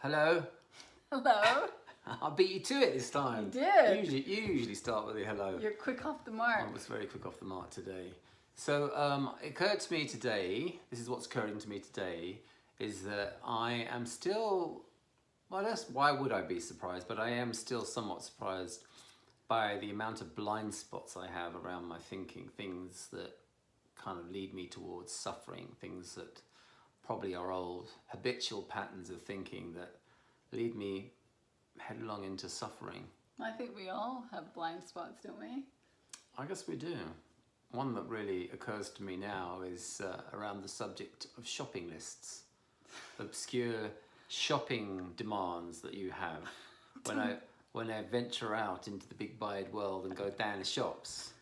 Hello. Hello. I'll beat you to it this time. You did. You usually start with a hello. You're quick off the mark. I was very quick off the mark today. So it occurred to me today, this is what's occurring to me today, is that I am still, well, why would I be surprised? But I am still somewhat surprised by the amount of blind spots I have around my thinking, things that kind of lead me towards suffering, things that probably are old habitual patterns of thinking that lead me headlong into suffering. I think we all have blind spots, don't we? I guess we do. One that really occurs to me now is around the subject of shopping lists. Obscure shopping demands that you have when I venture out into the big wide world and go down the shops.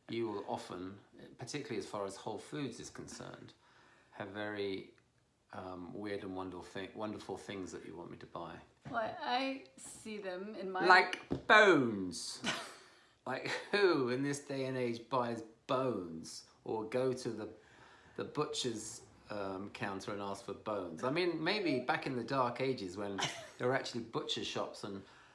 You will often, particularly as far as Whole Foods is concerned, have very weird and wonderful things that you want me to buy. Well, I see them in my... Like bones. Like who in this day and age buys bones or go to the butcher's counter and ask for bones? I mean, maybe back in the dark ages when there were actually butcher shops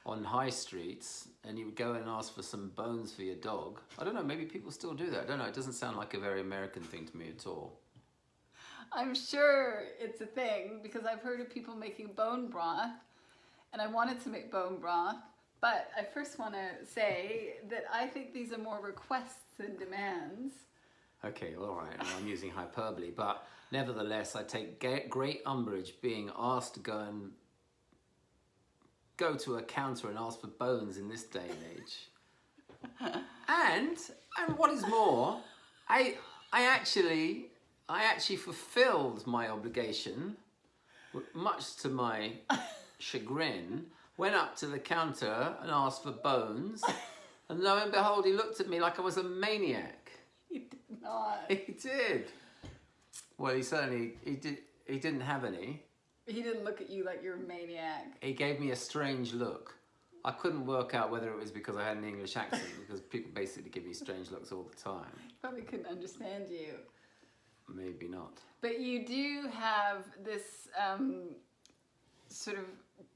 on high streets and you would go and ask for some bones for your dog. I don't know, maybe people still do that. I don't know, it doesn't sound like a very American thing to me at all. I'm sure it's a thing because I've heard of people making bone broth and I wanted to make bone broth, but I first want to say that I think these are more requests than demands. Okay, all right, well, I'm using hyperbole, but nevertheless I take great umbrage being asked to go to a counter and ask for bones in this day and age. and what is more, I actually fulfilled my obligation, much to my chagrin, went up to the counter and asked for bones, and lo and behold, he looked at me like I was a maniac. He did not. He did. Well, he didn't have any. He didn't look at you like you're a maniac. He gave me a strange look. I couldn't work out whether it was because I had an English accent, because people basically give me strange looks all the time. He probably couldn't understand you. Maybe not. But you do have this sort of,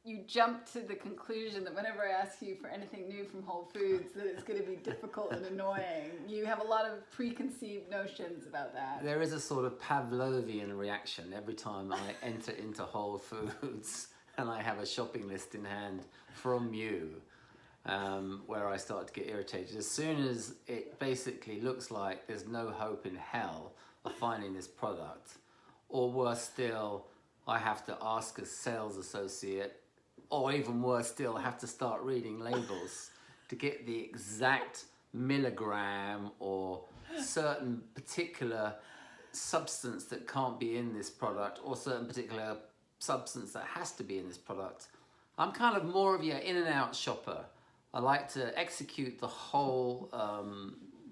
you jump to the conclusion that whenever I ask you for anything new from Whole Foods, that it's going to be difficult and annoying. You have a lot of preconceived notions about that. There is a sort of Pavlovian reaction every time I enter into Whole Foods and I have a shopping list in hand from you, where I start to get irritated. As soon as it basically looks like there's no hope in hell of finding this product, or worse still, I have to ask a sales associate, or even worse still, I have to start reading labels to get the exact milligram or certain particular substance that can't be in this product, or certain particular substance that has to be in this product. I'm kind of more of your in and out shopper. I like to execute the whole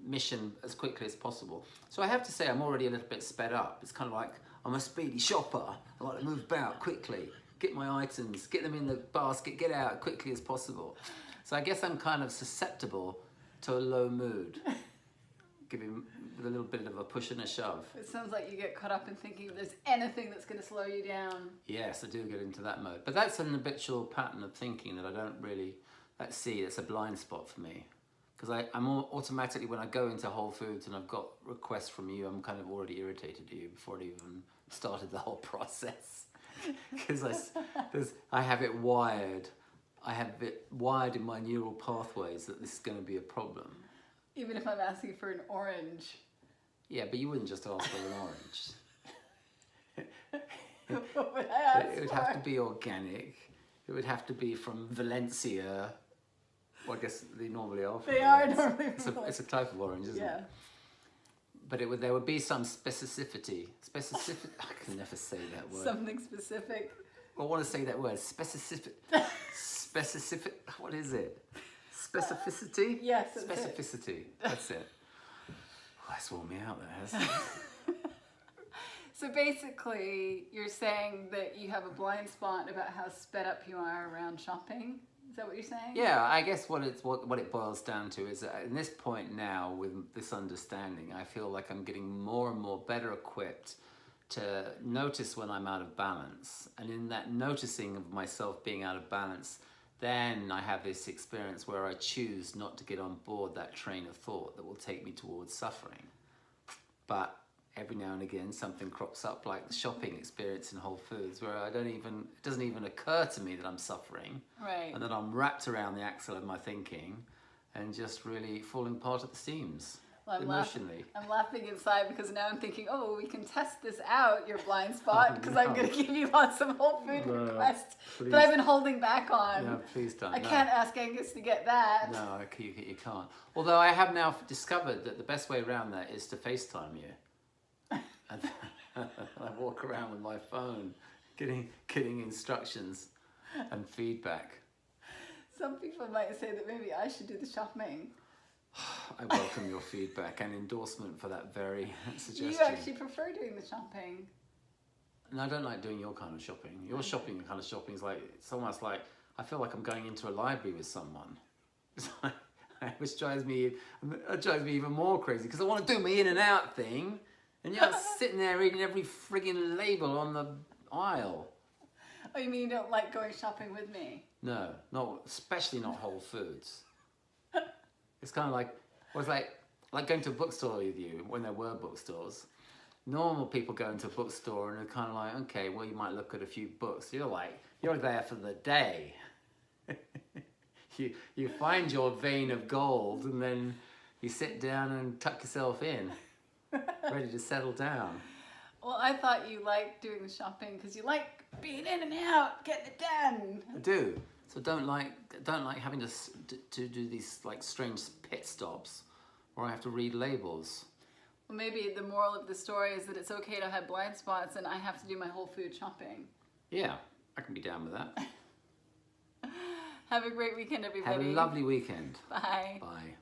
mission as quickly as possible. So I have to say I'm already a little bit sped up. It's kind of like I'm a speedy shopper. I like to move about quickly, get my items, get them in the basket, get out as quickly as possible. So I guess I'm kind of susceptible to a low mood, giving with a little bit of a push and a shove. It sounds like you get caught up in thinking if there's anything that's going to slow you down. Yes, I do get into that mode. But that's an habitual pattern of thinking that I don't really, it's a blind spot for me. Because I'm automatically, when I go into Whole Foods and I've got requests from you, I'm kind of already irritated at you before it even started the whole process. Because I have it wired. I have it wired in my neural pathways that this is going to be a problem. Even if I'm asking for an orange. Yeah, but you wouldn't just ask for an orange. What would I ask It would have to be organic. It would have to be from Valencia. Well, I guess they normally are. They are normally. It's a type of orange, isn't it? But there would be some specificity. I can never say that word. Something specific. I want to say that word. Specific. What is it? Specificity? Yes. Specificity. That's it. Oh, that's worn me out, that has. So basically, you're saying that you have a blind spot about how sped up you are around shopping. Is that what you're saying? Yeah, I guess what it boils down to is that at this point now, with this understanding, I feel like I'm getting more and more better equipped to notice when I'm out of balance. And in that noticing of myself being out of balance, then I have this experience where I choose not to get on board that train of thought that will take me towards suffering. But every now and again something crops up, like the shopping experience in Whole Foods, where it doesn't even occur to me that I'm suffering. Right. And that I'm wrapped around the axle of my thinking and just really falling apart at the seams. Well, emotionally. I'm laughing inside because now I'm thinking, oh, we can test this out, your blind spot, because I'm going to give you lots of Whole Food requests please. that I've been holding back on. No, please don't. I can't ask Angus to get that. No, you can't. Although I have now discovered that the best way around that is to FaceTime you. And I walk around with my phone, getting instructions and feedback. Some people might say that maybe I should do the shopping. I welcome your feedback and endorsement for that very suggestion. You actually prefer doing the shopping. And I don't like doing your kind of shopping. Your shopping kind of shopping is like, it's almost like, I feel like I'm going into a library with someone. Which drives me even more crazy, because I want to do my in and out thing, and you're sitting there reading every frigging label on the aisle. Oh, you mean you don't like going shopping with me? No, especially not Whole Foods. It's kind of like, well, it's like going to a bookstore with you when there were bookstores. Normal people go into a bookstore and they're kind of like, okay, well, you might look at a few books. You're there for the day. You find your vein of gold and then you sit down and tuck yourself in, ready to settle down. Well, I thought you liked doing the shopping because you like being in and out, getting it done. I do. So don't like having to do these like strange pit stops where I have to read labels. Well, maybe the moral of the story is that it's okay to have blind spots and I have to do my Whole Food shopping. Yeah, I can be down with that. Have a great weekend, everybody. Have a lovely weekend. Bye. Bye.